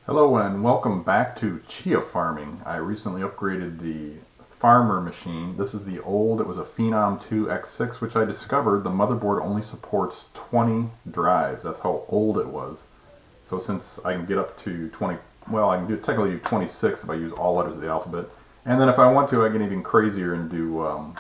Hello and welcome back to Chia farming. I recently upgraded the farmer machine. This is the old, it was a Phenom 2 X6, which I discovered the motherboard only supports 20 drives. That's how old it was. So since I can get up to 20, well, I can technically do 26 if I use all letters of the alphabet. And then if I want to, I can even crazier and do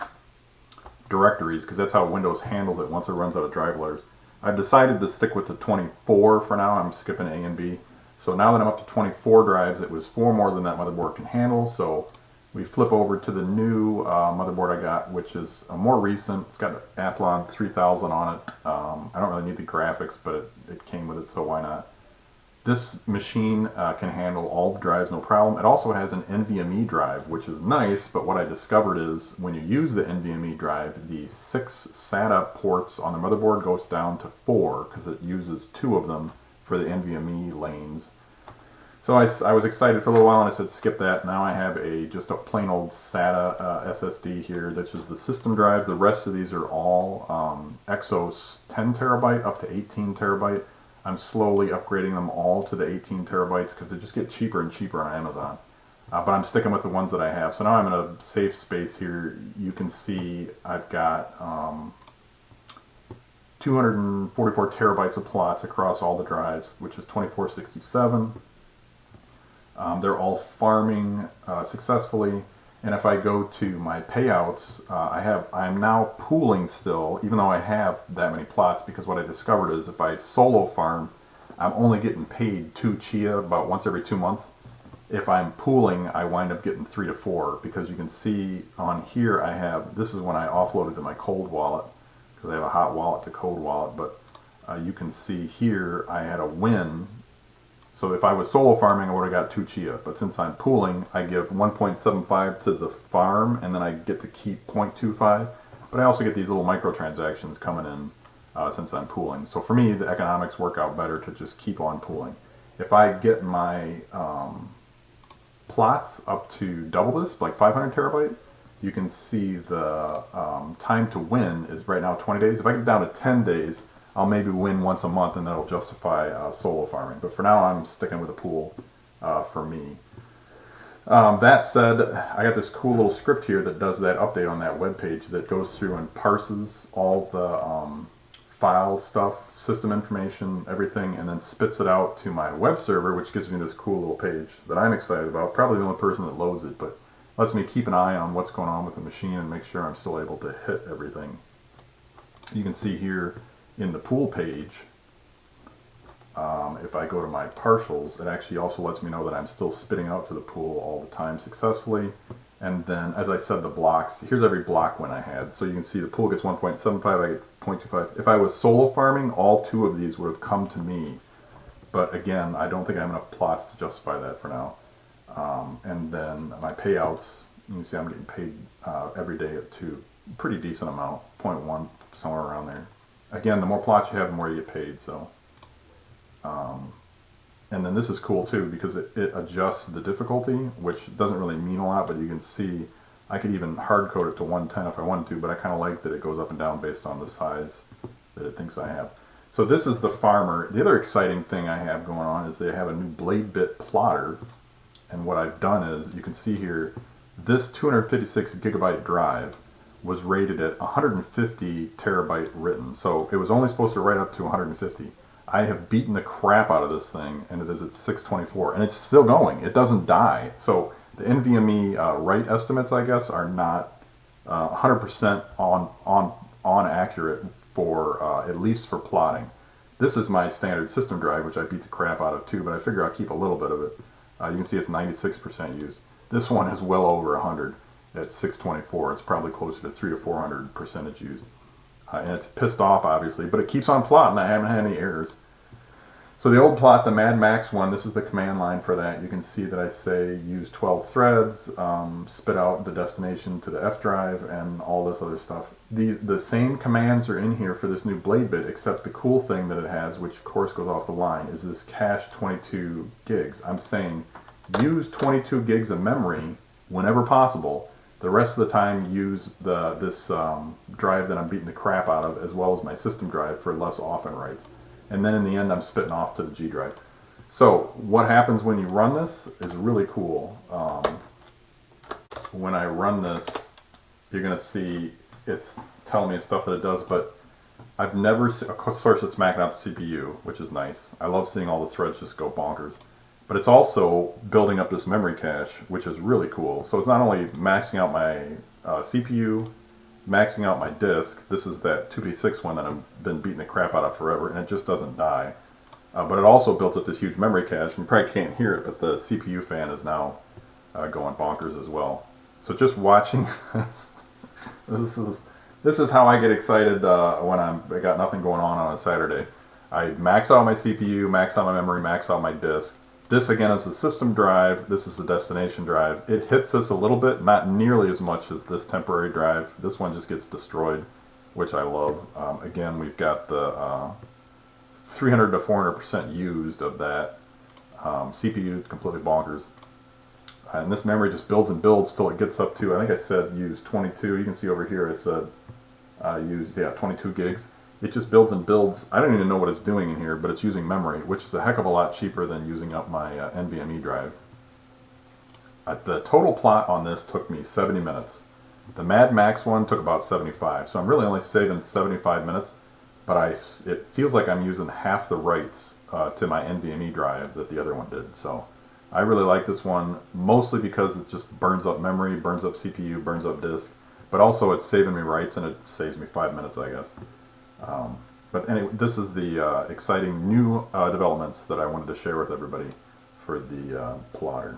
directories, because that's how Windows handles it once it runs out of drive letters. I've decided to stick with the 24 for now. I'm skipping A and B. So now that I'm up to 24 drives, it was 4 more than that motherboard can handle. So we flip over to the new motherboard I got, which is a more recent. It's got Athlon 3000 on it. I don't really need the graphics, but it came with it, so why not? This machine can handle all the drives, no problem. It also has an NVMe drive, which is nice, but what I discovered is when you use the NVMe drive, the 6 SATA ports on the motherboard goes down to 4 because it uses 2 of them for the NVMe lanes. So I was excited for a little while and I said skip that. Now I have just a plain old SATA SSD here. That's just the system drive. The rest of these are all Exos 10 terabyte up to 18 terabyte. I'm slowly upgrading them all to the 18 terabytes because they just get cheaper and cheaper on Amazon. But I'm sticking with the ones that I have. So now I'm in a safe space here. You can see I've got 244 terabytes of plots across all the drives, which is 2467. They're all farming successfully, and if I go to my payouts, I'm now pooling still, even though I have that many plots, because what I discovered is if I solo farm, I'm only getting paid 2 Chia about once every 2 months. If I'm pooling, I wind up getting 3 to 4, because you can see on here this is when I offloaded to my cold wallet, because I have a hot wallet to cold wallet, but you can see here I had a win. So if I was solo farming, I would have got 2 Chia, but since I'm pooling, I give 1.75 to the farm, and then I get to keep 0.25, but I also get these little microtransactions coming in since I'm pooling. So for me, the economics work out better to just keep on pooling. If I get my plots up to double this, like 500 terabyte, you can see the time to win is right now 20 days. If I get down to 10 days, I'll maybe win once a month, and that'll justify solo farming. But for now, I'm sticking with a pool for me. That said, I got this cool little script here that does that update on that web page that goes through and parses all the file stuff, system information, everything, and then spits it out to my web server, which gives me this cool little page that I'm excited about. Probably the only person that loads it, but lets me keep an eye on what's going on with the machine and make sure I'm still able to hit everything. You can see here in the pool page, if I go to my partials, it actually also lets me know that I'm still spitting out to the pool all the time successfully. And then, as I said, the blocks, here's every block win I had. So you can see the pool gets 1.75, I get 0.25. If I was solo farming, all 2 of these would have come to me. But again, I don't think I have enough plots to justify that for now. And then my payouts, you can see I'm getting paid every day to a pretty decent amount, 0.1, somewhere around there. Again, the more plots you have, the more you get paid. So, and then this is cool too, because it adjusts the difficulty, which doesn't really mean a lot, but you can see I could even hard code it to 110 if I wanted to, but I kind of like that it goes up and down based on the size that it thinks I have. So this is the farmer. The other exciting thing I have going on is they have a new Bladebit plotter, and what I've done is, you can see here, this 256 gigabyte drive was rated at 150 terabyte written. So it was only supposed to write up to 150. I have beaten the crap out of this thing, and it is at 624, and it's still going. It doesn't die. So the NVMe write estimates, I guess, are not 100% on accurate for at least for plotting. This is my standard system drive, which I beat the crap out of too, but I figure I'll keep a little bit of it. You can see it's 96% used. This one is well over 100 at 624. It's probably closer to 300 to 400% used. And it's pissed off, obviously, but it keeps on plotting. I haven't had any errors. So the old plot, the Mad Max one, this is the command line for that. You can see that I say use 12 threads, spit out the destination to the F drive, and all this other stuff. The same commands are in here for this new Bladebit, except the cool thing that it has, which of course goes off the line, is this cache 22 gigs. I'm saying use 22 gigs of memory whenever possible. The rest of the time use this drive that I'm beating the crap out of, as well as my system drive for less often writes. And then in the end I'm spitting off to the G drive. So what happens when you run this is really cool. When I run this, you're going to see it's telling me stuff that it does, but I've never seen, of course it's maxing out the CPU, which is nice. I love seeing all the threads just go bonkers. But it's also building up this memory cache, which is really cool. So it's not only maxing out my CPU, maxing out my disk. This is that 256 one that I've been beating the crap out of forever, and it just doesn't die. But it also builds up this huge memory cache, and you probably can't hear it, but the CPU fan is now going bonkers as well. So just watching this is how I get excited when I got nothing going on a Saturday. I max out my CPU, max out my memory, max out my disk. This again is the system drive, this is the destination drive. It hits this a little bit, not nearly as much as this temporary drive. This one just gets destroyed, which I love. Again, we've got the 300 to 400% used of that. CPU completely bonkers. And this memory just builds and builds till it gets up to, I think I said use 22. You can see over here I said use 22 gigs. It just builds and builds. I don't even know what it's doing in here, but it's using memory, which is a heck of a lot cheaper than using up my NVMe drive. The total plot on this took me 70 minutes. The Mad Max one took about 75, so I'm really only saving 75 minutes, but it feels like I'm using half the writes to my NVMe drive that the other one did. So I really like this one, mostly because it just burns up memory, burns up CPU, burns up disk, but also it's saving me writes and it saves me 5 minutes, I guess. But anyway, this is the exciting new developments that I wanted to share with everybody for the plotter.